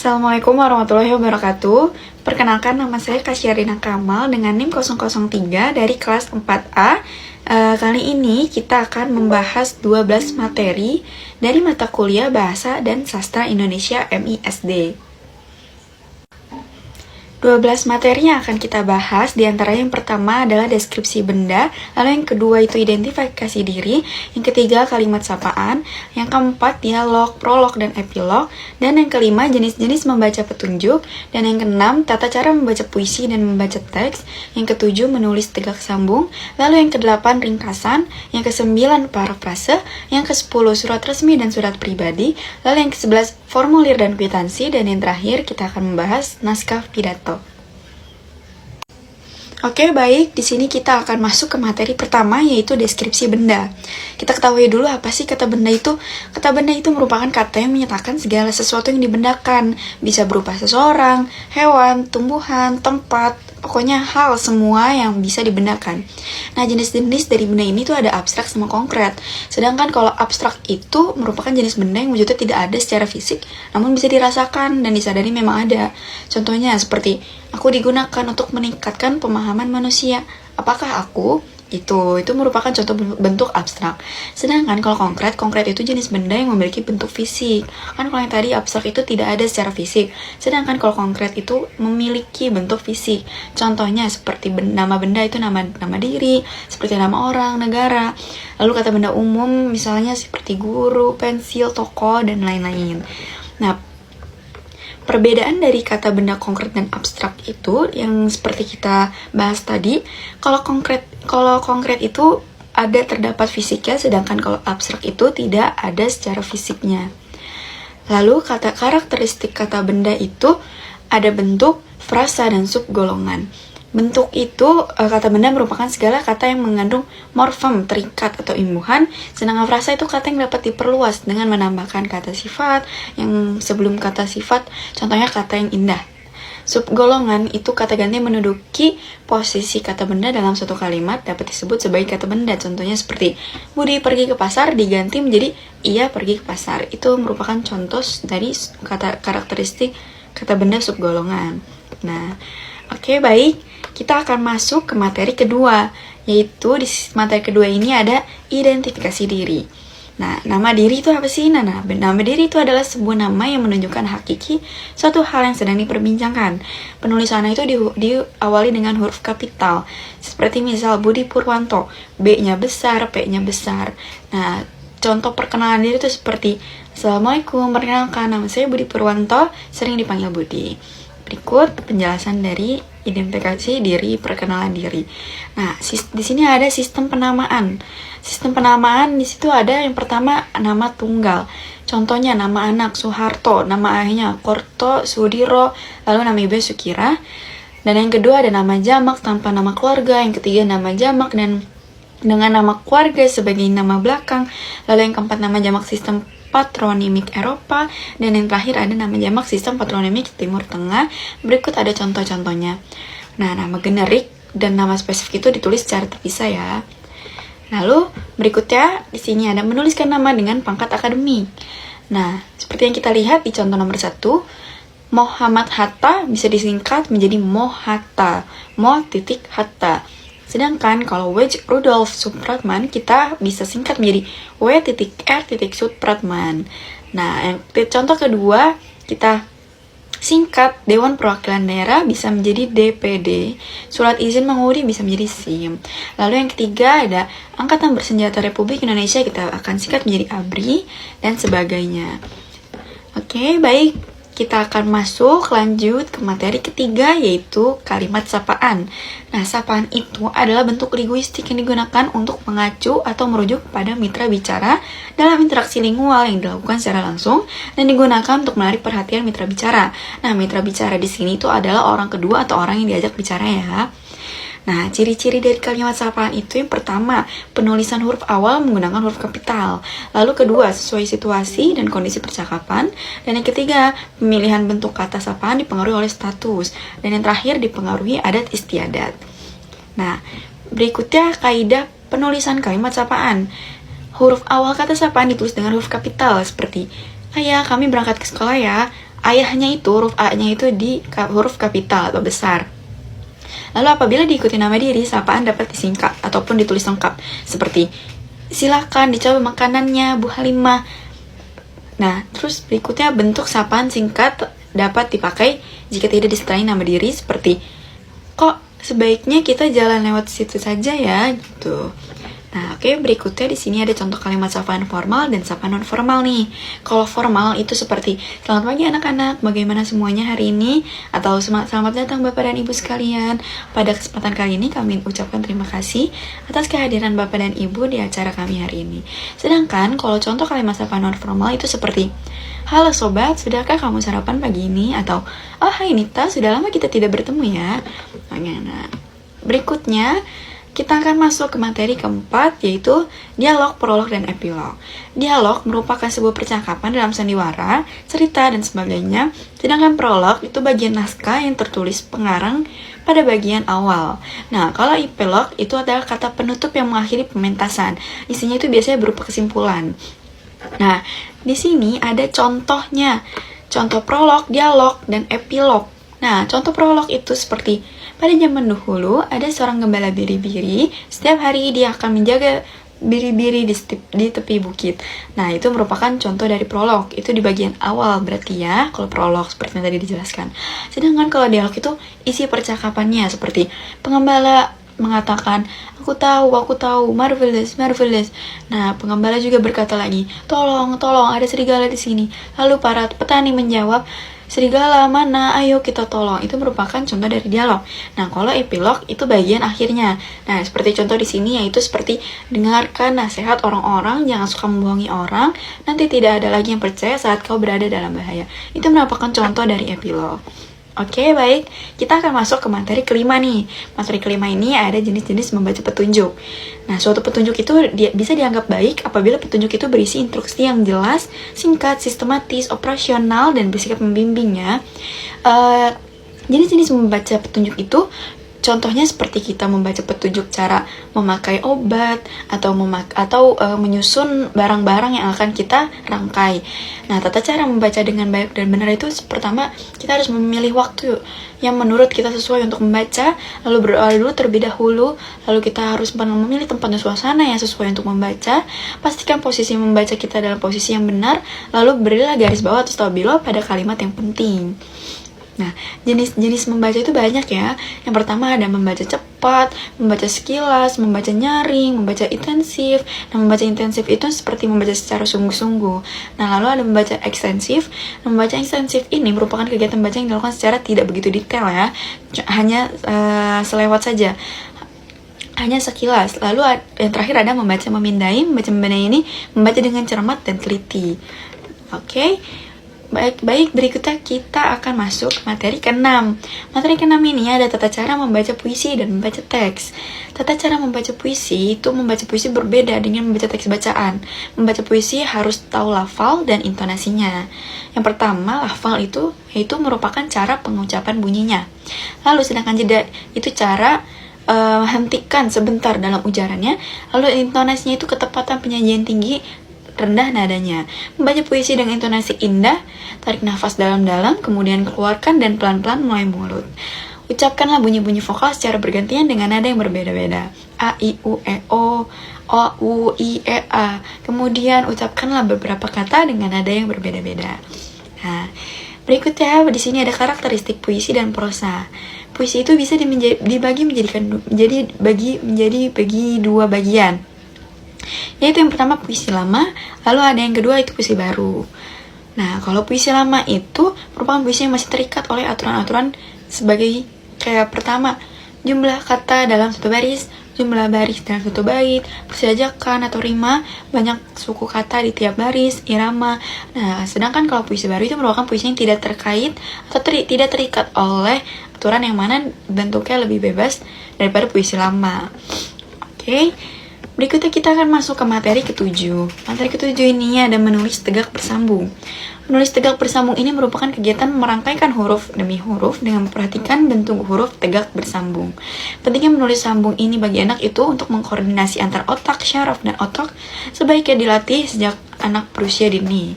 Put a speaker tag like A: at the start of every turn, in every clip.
A: Assalamualaikum warahmatullahi wabarakatuh. Perkenalkan, nama saya Kasyarina Kamal dengan NIM 003 dari kelas 4A. Kali ini kita akan membahas 12 materi dari mata kuliah Bahasa dan Sastra Indonesia MISD. 12 materi yang akan kita bahas, diantara yang pertama adalah deskripsi benda, lalu yang kedua itu identifikasi diri, yang ketiga kalimat sapaan, yang keempat dialog, prolog, dan epilog, dan yang kelima jenis-jenis membaca petunjuk, dan yang keenam tata cara membaca puisi dan membaca teks, yang ketujuh menulis tegak sambung, lalu yang kedelapan ringkasan, yang kesembilan parafrase, yang kesepuluh surat resmi dan surat pribadi, lalu yang kesebelas formulir dan kwitansi, dan yang terakhir kita akan membahas naskah pidato. Oke, baik. Di sini kita akan masuk ke materi pertama, yaitu deskripsi benda. Kita ketahui dulu apa sih kata benda itu. Kata benda itu merupakan kata yang menyatakan segala sesuatu yang dibendakan. Bisa berupa seseorang, hewan, tumbuhan, tempat, pokoknya hal semua yang bisa dibendakan. Nah, jenis-jenis dari benda ini tuh ada abstrak sama konkret. Sedangkan kalau abstrak itu merupakan jenis benda yang wujudnya tidak ada secara fisik, namun bisa dirasakan dan disadari memang ada. Contohnya seperti aku digunakan untuk meningkatkan pemahaman manusia. Apakah aku? Itu merupakan contoh bentuk abstrak. Sedangkan kalau konkret itu jenis benda yang memiliki bentuk fisik. Kan kalau yang tadi abstrak itu tidak ada secara fisik. Sedangkan kalau konkret itu memiliki bentuk fisik. Contohnya seperti nama benda itu nama diri, seperti nama orang, negara. Lalu kata benda umum misalnya seperti guru, pensil, toko, dan lain-lain. Nah, perbedaan dari kata benda konkret dan abstrak itu yang seperti kita bahas tadi, kalau konkret itu terdapat fisiknya, sedangkan kalau abstrak itu tidak ada secara fisiknya. Lalu karakteristik kata benda itu ada bentuk, frasa, dan subgolongan. Bentuk itu, kata benda merupakan segala kata yang mengandung morfem, terikat atau imbuhan, sedangkan frasa itu kata yang dapat diperluas dengan menambahkan kata sifat yang sebelum kata sifat, contohnya kata yang indah. Subgolongan itu kata ganti yang menduduki posisi kata benda dalam suatu kalimat dapat disebut sebagai kata benda. Contohnya seperti Budi pergi ke pasar diganti menjadi ia pergi ke pasar. Itu merupakan contoh dari karakteristik kata benda subgolongan. Nah, oke, baik. Kita akan masuk ke materi kedua, yaitu di materi kedua ini ada identifikasi diri. Nah, nama diri itu apa sih? Nama diri itu adalah sebuah nama yang menunjukkan hakiki suatu hal yang sedang diperbincangkan. Penulisannya itu diawali dengan huruf kapital, seperti misal Budi Purwanto, B-nya besar, P-nya besar. Nah, contoh perkenalan diri itu seperti Assalamualaikum, perkenalkan nama saya Budi Purwanto, sering dipanggil Budi. Berikut penjelasan dari identifikasi diri, perkenalan diri. Nah, di sini ada sistem penamaan. Sistem penamaan di situ ada yang pertama nama tunggal. Contohnya nama anak Soeharto, nama ayahnya Korto Sudiro, lalu nama ibu Sukira. Dan yang kedua ada nama jamak tanpa nama keluarga. Yang ketiga nama jamak dan dengan nama keluarga sebagai nama belakang. Lalu yang keempat nama jamak sistem patronimik Eropa, dan yang terakhir ada nama jamak sistem patronimik Timur Tengah. Berikut ada contoh-contohnya. Nah, nama generik dan nama spesifik itu ditulis secara terpisah ya. Lalu berikutnya di sini ada menuliskan nama dengan pangkat akademik. Nah, seperti yang kita lihat di contoh nomor 1, Muhammad Hatta bisa disingkat menjadi Mohatta, Mo.Hatta. Sedangkan kalau W. Rudolf Supratman kita bisa singkat menjadi W.R. Supratman. Nah, yang contoh kedua kita singkat Dewan Perwakilan Daerah bisa menjadi DPD. Surat izin mengemudi bisa menjadi SIM. Lalu yang ketiga ada Angkatan Bersenjata Republik Indonesia, kita akan singkat menjadi ABRI dan sebagainya. Oke, baik. Kita akan lanjut ke materi ketiga, yaitu kalimat sapaan. Nah, sapaan itu adalah bentuk linguistik yang digunakan untuk mengacu atau merujuk pada mitra bicara dalam interaksi lingual yang dilakukan secara langsung dan digunakan untuk menarik perhatian mitra bicara. Nah, mitra bicara di sini itu adalah orang kedua atau orang yang diajak bicara ya. Nah, ciri-ciri dari kalimat sapaan itu yang pertama, penulisan huruf awal menggunakan huruf kapital. Lalu kedua, sesuai situasi dan kondisi percakapan. Dan yang ketiga, pemilihan bentuk kata sapaan dipengaruhi oleh status. Dan yang terakhir, dipengaruhi adat istiadat. Nah, berikutnya kaidah penulisan kalimat sapaan. Huruf awal kata sapaan ditulis dengan huruf kapital seperti Ayah, kami berangkat ke sekolah ya. ayahnya itu, huruf A-nya itu di huruf kapital atau besar. Lalu apabila diikuti nama diri, sapaan dapat disingkat ataupun ditulis lengkap. Seperti, silakan dicoba makanannya Bu Halimah. Nah, terus berikutnya bentuk sapaan singkat dapat dipakai jika tidak disertai nama diri, seperti, kok sebaiknya kita jalan lewat situ saja ya, gitu. Nah, oke, berikutnya di sini ada contoh kalimat sapaan formal dan sapaan non formal nih. Kalau formal itu seperti, selamat pagi anak-anak, bagaimana semuanya hari ini? Atau selamat datang Bapak dan Ibu sekalian. Pada kesempatan kali ini kami ucapkan terima kasih atas kehadiran Bapak dan Ibu di acara kami hari ini. Sedangkan kalau contoh kalimat sapaan non formal itu seperti, halo sobat, sudahkah kamu sarapan pagi ini? Atau, oh hai Nita, sudah lama kita tidak bertemu ya. Nah, berikutnya kita akan masuk ke materi keempat, yaitu dialog, prolog, dan epilog. Dialog merupakan sebuah percakapan dalam sandiwara, cerita, dan sebagainya. Sedangkan prolog itu bagian naskah yang tertulis pengarang pada bagian awal. Nah, kalau epilog itu adalah kata penutup yang mengakhiri pementasan. Isinya itu biasanya berupa kesimpulan. Nah, di sini ada contohnya. Contoh prolog, dialog, dan epilog. Nah, contoh prolog itu seperti, pada zaman dahulu, ada seorang gembala biri-biri. Setiap hari dia akan menjaga biri-biri di tepi bukit. Nah, itu merupakan contoh dari prolog. Itu di bagian awal berarti ya, kalau prolog seperti yang tadi dijelaskan. Sedangkan kalau dialog itu isi percakapannya seperti, pengembala mengatakan, aku tahu, marvelous. Nah, pengembala juga berkata lagi, tolong, ada serigala di sini. Lalu para petani menjawab, serigala mana? Ayo kita tolong. Itu merupakan contoh dari dialog. Nah, kalau epilog itu bagian akhirnya. Nah, seperti contoh di sini yaitu seperti, dengarkan nasihat orang-orang, jangan suka membohongi orang, nanti tidak ada lagi yang percaya saat kau berada dalam bahaya. Itu merupakan contoh dari epilog. Oke, baik. Kita akan masuk ke materi kelima nih. Materi kelima ini ada jenis-jenis membaca petunjuk. Nah, suatu petunjuk itu bisa dianggap baik apabila petunjuk itu berisi instruksi yang jelas, singkat, sistematis, operasional, dan bersikap membimbingnya. Jenis-jenis membaca petunjuk itu contohnya seperti kita membaca petunjuk cara memakai obat atau menyusun barang-barang yang akan kita rangkai. Nah, tata cara membaca dengan baik dan benar itu pertama kita harus memilih waktu yang menurut kita sesuai untuk membaca, lalu berdoa dulu terlebih dahulu, lalu kita harus memilih tempat dan suasana yang sesuai untuk membaca. Pastikan posisi membaca kita dalam posisi yang benar, lalu berilah garis bawah atau stabilo pada kalimat yang penting. Nah, jenis-jenis membaca itu banyak ya. Yang pertama ada membaca cepat, membaca sekilas, membaca nyaring, membaca intensif. Nah, membaca intensif itu seperti membaca secara sungguh-sungguh. Nah, lalu ada membaca ekstensif. Membaca ekstensif ini merupakan kegiatan baca yang dilakukan secara tidak begitu detail ya. Hanya selewat saja. Hanya sekilas. Lalu yang terakhir ada membaca memindai. Membaca memindai ini membaca dengan cermat dan teliti. Oke. Baik, berikutnya kita akan masuk ke materi ke-6. Materi ke-6 ini ada tata cara membaca puisi dan membaca teks. Tata cara membaca puisi itu membaca puisi berbeda dengan membaca teks bacaan. Membaca puisi harus tahu lafal dan intonasinya. Yang pertama, lafal itu yaitu merupakan cara pengucapan bunyinya. Lalu sedangkan jeda itu cara hentikan sebentar dalam ujarannya. Lalu intonasinya itu ketepatan penyajian tinggi rendah nadanya. Membaca puisi dengan intonasi indah, tarik nafas dalam-dalam, kemudian keluarkan dan pelan-pelan mulai mulut. Ucapkanlah bunyi-bunyi vokal secara bergantian dengan nada yang berbeda-beda. A, I, U, E, O, U, I, E, A. Kemudian ucapkanlah beberapa kata dengan nada yang berbeda-beda. Nah, berikutnya di sini ada karakteristik puisi dan prosa. Puisi itu bisa dibagi menjadi dua bagian. Yaitu yang pertama puisi lama, lalu ada yang kedua itu puisi baru. Nah, kalau puisi lama itu merupakan puisi yang masih terikat oleh aturan-aturan sebagai kayak pertama, jumlah kata dalam satu baris, jumlah baris dalam satu bait, persajakan atau rima, banyak suku kata di tiap baris, irama. Nah, sedangkan kalau puisi baru itu merupakan puisi yang tidak terkait atau tidak terikat oleh aturan yang mana bentuknya lebih bebas daripada puisi lama. Oke. Berikutnya kita akan masuk ke materi ke-7. Materi ke-7 ini ada menulis tegak bersambung. Menulis tegak bersambung ini merupakan kegiatan merangkaikan huruf demi huruf dengan memperhatikan bentuk huruf tegak bersambung. Pentingnya menulis sambung ini bagi anak itu untuk mengkoordinasi antar otak, syaraf, dan otak sebaiknya dilatih sejak anak berusia dini.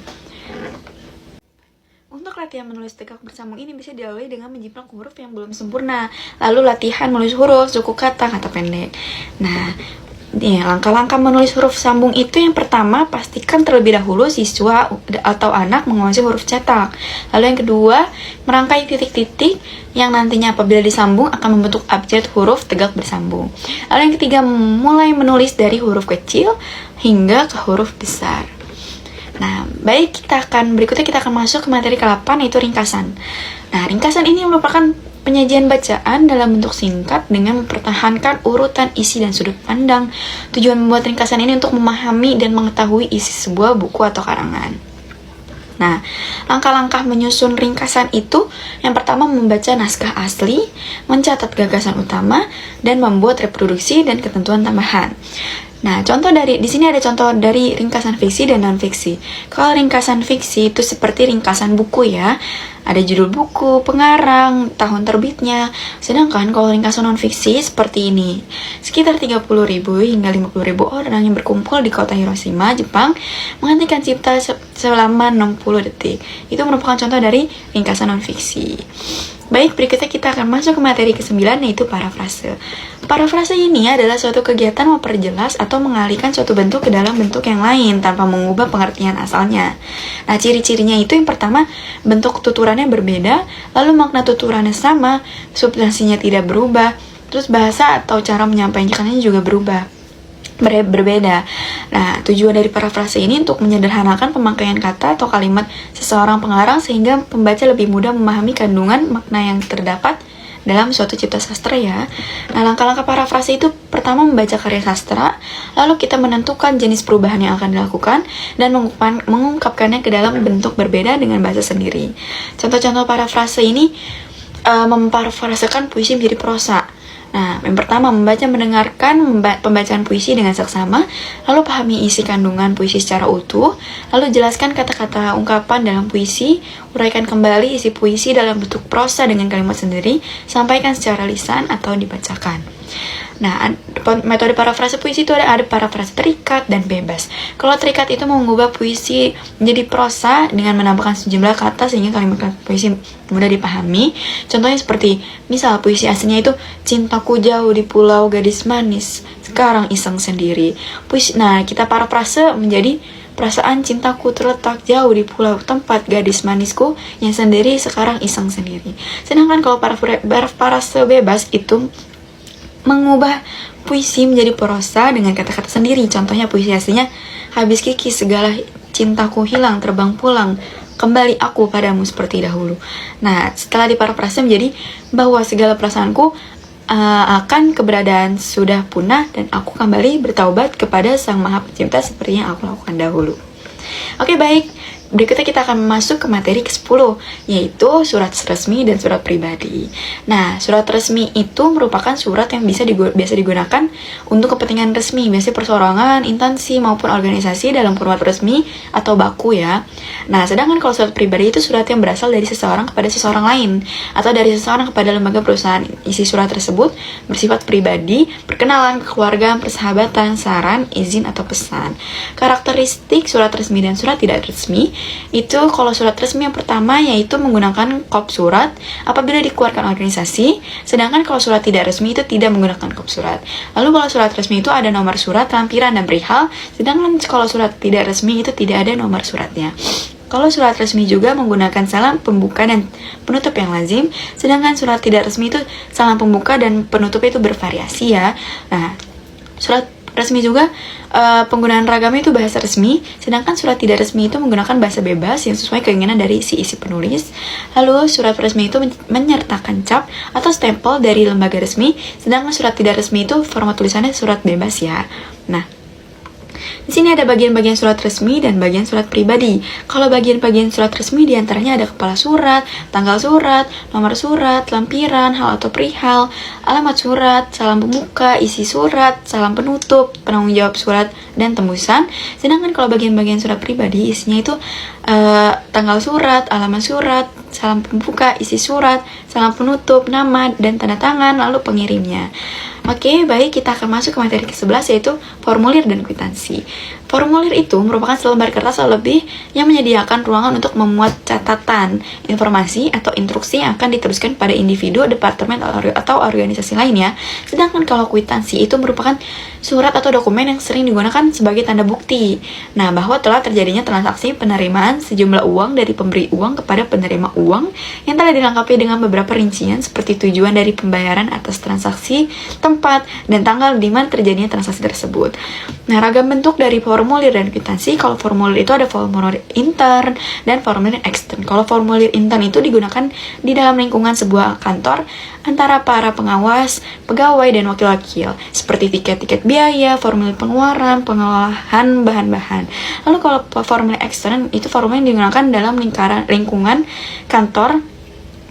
A: Untuk latihan menulis tegak bersambung ini bisa dilalui dengan menjiplak huruf yang belum sempurna. Lalu latihan menulis huruf, suku kata, kata pendek. Nah, langkah-langkah menulis huruf sambung itu yang pertama, pastikan terlebih dahulu siswa atau anak menguasai huruf cetak. Lalu yang kedua, merangkai titik-titik yang nantinya apabila disambung akan membentuk abjad huruf tegak bersambung. Lalu yang ketiga, mulai menulis dari huruf kecil hingga ke huruf besar. Nah, baik, berikutnya kita akan masuk ke materi ke-8, yaitu ringkasan. Nah, ringkasan ini merupakan penyajian bacaan dalam bentuk singkat dengan mempertahankan urutan isi dan sudut pandang. Tujuan membuat ringkasan ini untuk memahami dan mengetahui isi sebuah buku atau karangan. Nah, langkah-langkah menyusun ringkasan itu, yang pertama membaca naskah asli, mencatat gagasan utama, dan membuat reproduksi dan ketentuan tambahan. Nah, di sini ada contoh dari ringkasan fiksi dan non-fiksi. Kalau ringkasan fiksi itu seperti ringkasan buku ya, ada judul buku, pengarang, tahun terbitnya. Sedangkan kalau ringkasan non-fiksi seperti ini, sekitar 30.000 hingga 50.000 orang yang berkumpul di kota Hiroshima, Jepang, menghentikan cipta selama 60 detik. Itu merupakan contoh dari ringkasan non-fiksi. Baik, berikutnya kita akan masuk ke materi ke-9, yaitu parafrase. Parafrase ini adalah suatu kegiatan memperjelas atau mengalihkan suatu bentuk ke dalam bentuk yang lain tanpa mengubah pengertian asalnya. Nah, ciri-cirinya itu yang pertama, bentuk tuturannya berbeda, lalu makna tuturannya sama, substansinya tidak berubah, terus bahasa atau cara menyampaikannya juga berbeda. Nah, tujuan dari parafrase ini untuk menyederhanakan pemakaian kata atau kalimat seseorang pengarang sehingga pembaca lebih mudah memahami kandungan makna yang terdapat dalam suatu cipta sastra ya. Nah, langkah-langkah parafrase itu pertama membaca karya sastra, lalu kita menentukan jenis perubahan yang akan dilakukan dan mengungkapkannya ke dalam bentuk berbeda dengan bahasa sendiri. Contoh-contoh parafrase ini memparafrasekan puisi menjadi prosa. Nah, yang pertama, mendengarkan pembacaan puisi dengan seksama, lalu pahami isi kandungan puisi secara utuh, lalu jelaskan kata-kata ungkapan dalam puisi, uraikan kembali isi puisi dalam bentuk prosa dengan kalimat sendiri, sampaikan secara lisan atau dibacakan. Nah, metode parafrase puisi itu ada parafrase terikat dan bebas. Kalau terikat itu mengubah puisi menjadi prosa dengan menambahkan sejumlah kata sehingga kalimat puisi mudah dipahami. Contohnya seperti, misal puisi aslinya itu, cintaku jauh di pulau gadis manis, sekarang iseng sendiri. Nah, kita parafrase menjadi, perasaan cintaku terletak jauh di pulau tempat gadis manisku yang sendiri sekarang iseng sendiri. Sedangkan kalau parafrase bebas itu mengubah puisi menjadi prosa dengan kata-kata sendiri. Contohnya puisi aslinya, habis kikis segala cintaku hilang terbang pulang, kembali aku padamu seperti dahulu. Nah, setelah diparafrase menjadi bahwa segala perasaanku akan keberadaan sudah punah dan aku kembali bertaubat kepada Sang Maha Pencipta seperti yang aku lakukan dahulu. Oke, baik. Berikutnya kita akan masuk ke materi ke-10, yaitu surat resmi dan surat pribadi. Nah, surat resmi itu merupakan surat yang biasa digunakan untuk kepentingan resmi, biasanya perseorangan, instansi, maupun organisasi dalam format resmi atau baku ya. Nah, sedangkan kalau surat pribadi itu surat yang berasal dari seseorang kepada seseorang lain, atau dari seseorang kepada lembaga perusahaan. Isi surat tersebut bersifat pribadi, perkenalan, kekeluargaan, persahabatan, saran, izin, atau pesan. Karakteristik surat resmi dan surat tidak resmi itu, kalau surat resmi yang pertama yaitu menggunakan kop surat apabila dikeluarkan organisasi, sedangkan kalau surat tidak resmi itu tidak menggunakan kop surat. Lalu kalau surat resmi itu ada nomor surat, lampiran, dan perihal, sedangkan kalau surat tidak resmi itu tidak ada nomor suratnya. Kalau surat resmi juga menggunakan salam pembuka dan penutup yang lazim, sedangkan surat tidak resmi itu salam pembuka dan penutup itu bervariasi ya. Nah, surat resmi juga penggunaan ragamnya itu bahasa resmi, sedangkan surat tidak resmi itu menggunakan bahasa bebas yang sesuai keinginan dari si isi penulis. Lalu surat resmi itu menyertakan cap atau stempel dari lembaga resmi, sedangkan surat tidak resmi itu format tulisannya surat bebas ya. Nah, di sini ada bagian-bagian surat resmi dan bagian surat pribadi. Kalau bagian-bagian surat resmi diantaranya ada kepala surat, tanggal surat, nomor surat, lampiran, hal atau perihal, alamat surat, salam pembuka, isi surat, salam penutup, penanggung jawab surat, dan tembusan. Sedangkan kalau bagian-bagian surat pribadi isinya itu tanggal surat, alamat surat, salam pembuka, isi surat, salam penutup, nama, dan tanda tangan, lalu pengirimnya. Oke, baik, kita akan masuk ke materi ke-11 yaitu formulir dan kwitansi. Formulir itu merupakan selembar kertas atau lebih yang menyediakan ruangan untuk memuat catatan, informasi, atau instruksi yang akan diteruskan pada individu, departemen, atau organisasi lainnya. Sedangkan kalau kwitansi itu merupakan surat atau dokumen yang sering digunakan sebagai tanda bukti. Nah, bahwa telah terjadinya transaksi penerimaan sejumlah uang dari pemberi uang kepada penerima uang yang telah dilengkapi dengan beberapa rincian seperti tujuan dari pembayaran atas transaksi, tempat, dan tanggal di mana terjadinya transaksi tersebut. Nah, ragam bentuk dari formulir dan kwitansi. Kalau formulir itu ada formulir intern dan formulir ekstern. Kalau formulir intern itu digunakan di dalam lingkungan sebuah kantor antara para pengawas, pegawai, dan wakil-wakil, seperti tiket-tiket biaya, formulir pengeluaran, pengolahan bahan-bahan. Lalu kalau formulir ekstern itu formulir yang digunakan dalam lingkungan kantor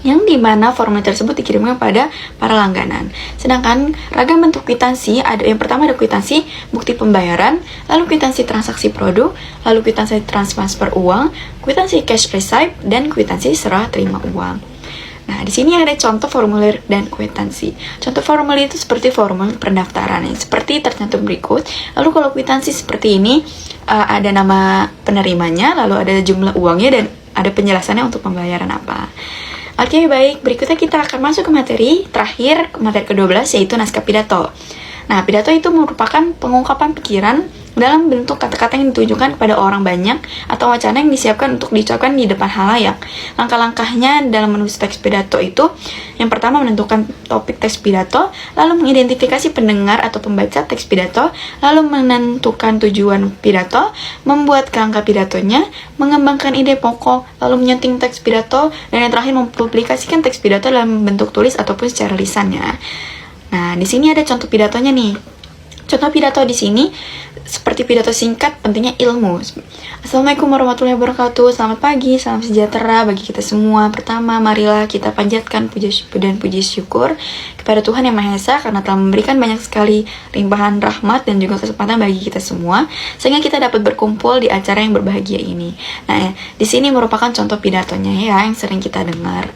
A: yang dimana formulir tersebut dikirimkan pada para langganan. Sedangkan ragam bentuk kwitansi, ada yang pertama ada kwitansi bukti pembayaran, lalu kwitansi transaksi produk, lalu kwitansi transfer uang, kwitansi cash receipt, dan kwitansi serah terima uang. Nah, di sini ada contoh formulir dan kwitansi. Contoh formulir itu seperti formulir pendaftaran yang seperti tercantum berikut. Lalu kalau kwitansi seperti ini, ada nama penerimanya, lalu ada jumlah uangnya, dan ada penjelasannya untuk pembayaran apa. Oke, baik. Berikutnya kita akan masuk ke materi terakhir, materi ke-12, yaitu naskah pidato. Nah, pidato itu merupakan pengungkapan pikiran dalam bentuk kata-kata yang ditujukan kepada orang banyak atau wacana yang disiapkan untuk diucapkan di depan halayak. Langkah-langkahnya dalam menulis teks pidato itu, yang pertama menentukan topik teks pidato, lalu mengidentifikasi pendengar atau pembaca teks pidato, lalu menentukan tujuan pidato, membuat kerangka pidatonya, mengembangkan ide pokok, lalu menyunting teks pidato, dan yang terakhir mempublikasikan teks pidato dalam bentuk tulis ataupun secara lisannya. Nah, di sini ada contoh pidatonya nih. Contoh pidato di sini seperti pidato singkat, pentingnya ilmu. Assalamualaikum warahmatullahi wabarakatuh. Selamat pagi, salam sejahtera bagi kita semua. Pertama, marilah kita panjatkan puji dan puji syukur kepada Tuhan Yang Maha Esa karena telah memberikan banyak sekali limpahan rahmat dan juga kesempatan bagi kita semua sehingga kita dapat berkumpul di acara yang berbahagia ini. Nah, di sini merupakan contoh pidatonya ya yang sering kita dengar.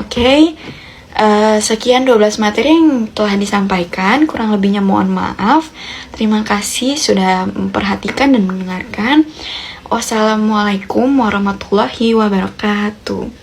A: Oke. Sekian 12 materi yang telah disampaikan, kurang lebihnya mohon maaf. Terima kasih sudah memperhatikan dan mendengarkan. Wassalamualaikum warahmatullahi wabarakatuh.